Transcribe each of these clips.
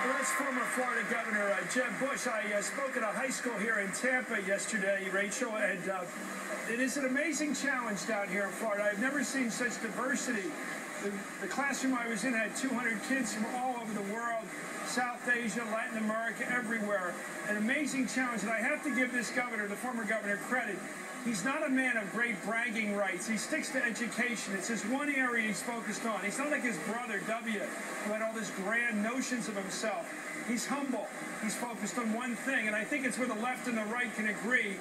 Well, that's former Florida Governor Jeb Bush. I spoke at a high school here in Tampa yesterday, Rachel, and it is an amazing challenge down here in Florida. I've never seen such diversity. The classroom I was in had 200 kids from all over the world, South Asia, Latin America, everywhere. An amazing challenge, and I have to give this governor, the former governor, credit. He's not a man of great bragging rights. He sticks to education. It's just one area he's focused on. He's not like his brother, W, who had all these grand notions of himself. He's humble. He's focused on one thing, and I think it's where the left and the right can agree.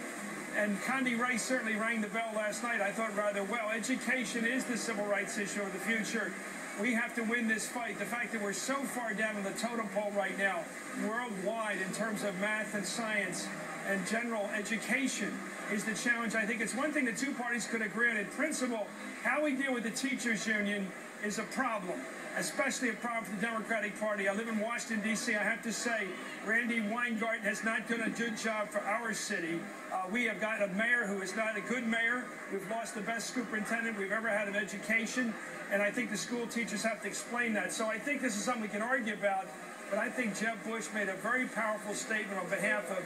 And Condi Rice certainly rang the bell last night, I thought, rather well. Education is the civil rights issue of the future. We have to win this fight. The fact that we're so far down on the totem pole right now, worldwide, in terms of math and science and general education, is the challenge. I think it's one thing the two parties could agree on in principle. How we deal with the teachers union is a problem, especially a problem for the Democratic Party. I live in Washington, D.C. I have to say, Randy Weingarten has not done a good job for our city. We have got a mayor who is not a good mayor. We've lost the best superintendent we've ever had in education, and I think the school teachers have to explain that. So I think this is something we can argue about, but I think Jeb Bush made a very powerful statement on behalf of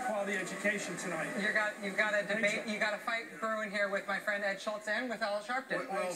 quality education tonight. You've got a debate, you got a fight brewing here with my friend Ed Shultz and with Al Sharpton. Well,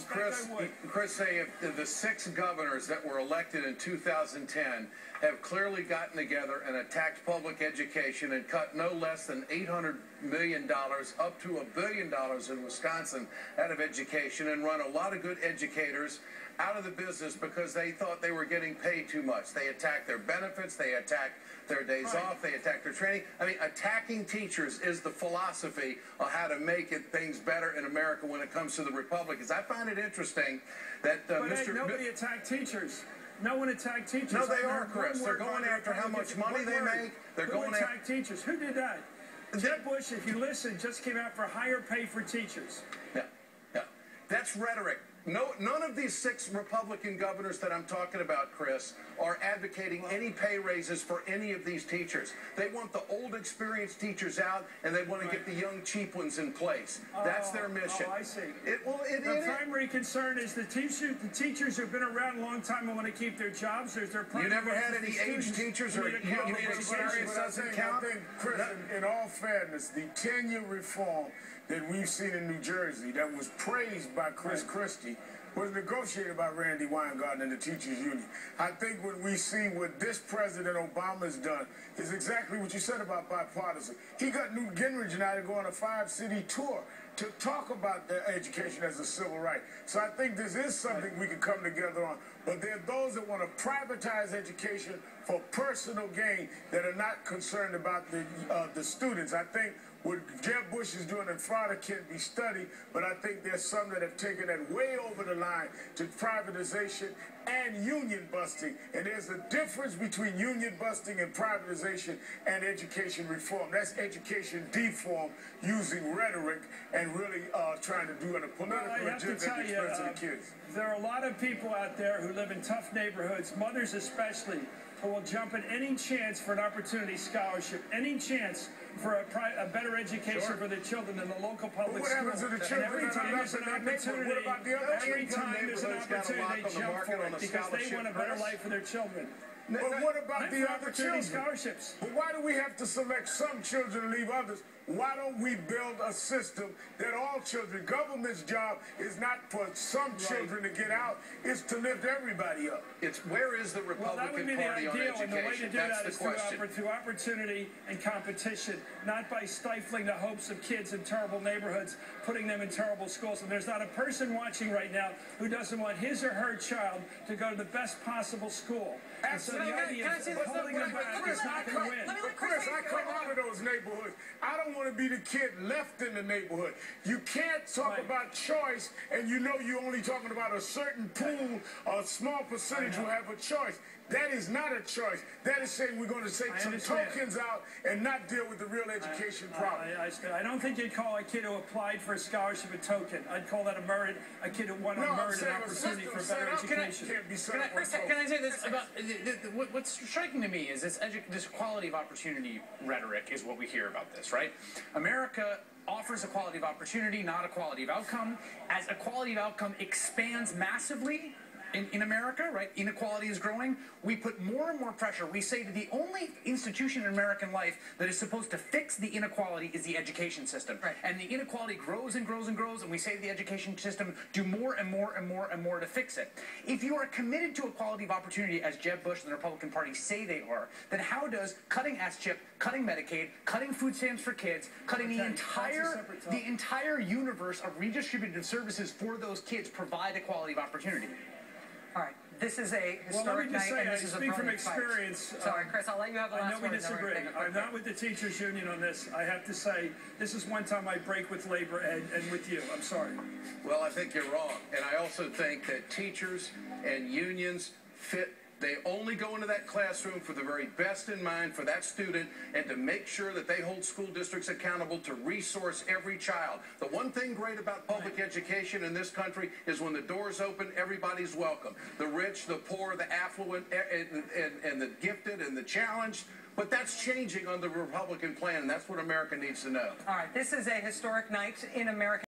Chris, say if the 6 governors that were elected in 2010 have clearly gotten together and attacked public education and cut no less than $800 million up to $1 billion in Wisconsin out of education, and run a lot of good educators out of the business because they thought they were getting paid too much. They attacked their benefits, they attacked their days off, they attacked their training. I mean, attacking teachers is the philosophy of how to make things better in America when it comes to the Republicans. I find it interesting that nobody attacked teachers. No one attacked teachers. No, they are, Chris. They're going after how much money they make. They're going after teachers. Who did that? Jeb Bush, if you listen, just came out for higher pay for teachers. Yeah. That's rhetoric. None of these 6 Republican governors that I'm talking about, Chris, are advocating any pay raises for any of these teachers. They want the old, experienced teachers out, and they want to get the young, cheap ones in place. That's their mission. Oh, I see. The primary concern is the teachers who've been around a long time and want to keep their jobs. There's their primary. You never had any aged teachers or young experience doesn't count? I think, Chris, in all fairness, the tenure reform that we've seen in New Jersey that was praised by Chris Christie was negotiated by Randy Weingarten and the teachers union. I think what we see what this President Obama has done is exactly what you said about bipartisan. He got Newt Gingrich and I to go on a 5-city tour to talk about their education as a civil right. So I think this is something we can come together on. But there are those that want to privatize education for personal gain that are not concerned about the students. I think what Jeb Bush is doing in Florida can't be studied, but I think there's some that have taken that way over the line to privatization and union busting. And there's a difference between union busting and privatization and education reform. That's education deform using rhetoric and really trying to do a political agenda at the expense of the kids. There are a lot of people out there who live in tough neighborhoods, mothers especially, who will jump at any chance for an opportunity scholarship, any chance for a better education for their children in the local public school. What happens to the children every time there's an opportunity, they jump for it because they want a better life for their children. But what about the other children? Scholarships. But why do we have to select some children and leave others? Why don't we build a system that all children, government's job is not for some children to get out, it's to lift everybody up. Where is the Republican Party on education? And the way to do that is through opportunity and competition, not by stifling the hopes of kids in terrible neighborhoods, putting them in terrible schools. And there's not a person watching right now who doesn't want his or her child to go to the best possible school. And so the idea of holding them back is not going to win. Chris, I come out of those neighborhoods. I don't want to be the kid left in the neighborhood. You can't talk about choice and you know you're only talking about a certain pool, a small percentage who have a choice. That is not a choice. That is saying we're going to take some tokens out and not deal with the real education problem. I don't think you'd call a kid who applied for a scholarship a token. I'd call that a merit, a kid who won a merit and opportunity for better education. Can I say this about what's striking to me is this quality of opportunity rhetoric is what we hear about this, right? America offers a quality of opportunity, not a quality of outcome. As a quality of outcome expands massively, in America, right, inequality is growing. We put more and more pressure. We say that the only institution in American life that is supposed to fix the inequality is the education system. Right. And the inequality grows and grows and grows, and we say to the education system, do more and more and more and more to fix it. If you are committed to equality of opportunity, as Jeb Bush and the Republican Party say they are, then how does cutting S-chip, cutting Medicaid, cutting food stamps for kids, cutting the entire universe of redistributive services for those kids provide equality of opportunity? All right. This is a historic night, and this is a speak from brilliant experience. fight. Sorry, Chris, I'll let you have the last word. I know we disagree. I'm not with the teachers union on this. I have to say, this is one time I break with labor and with you. I'm sorry. Well, I think you're wrong. And I also think that teachers and unions they only go into that classroom for the very best in mind for that student and to make sure that they hold school districts accountable to resource every child. The one thing great about public education in this country is when the doors open, everybody's welcome. The rich, the poor, the affluent, and the gifted and the challenged. But that's changing on the Republican plan, and that's what America needs to know. All right, this is a historic night in America.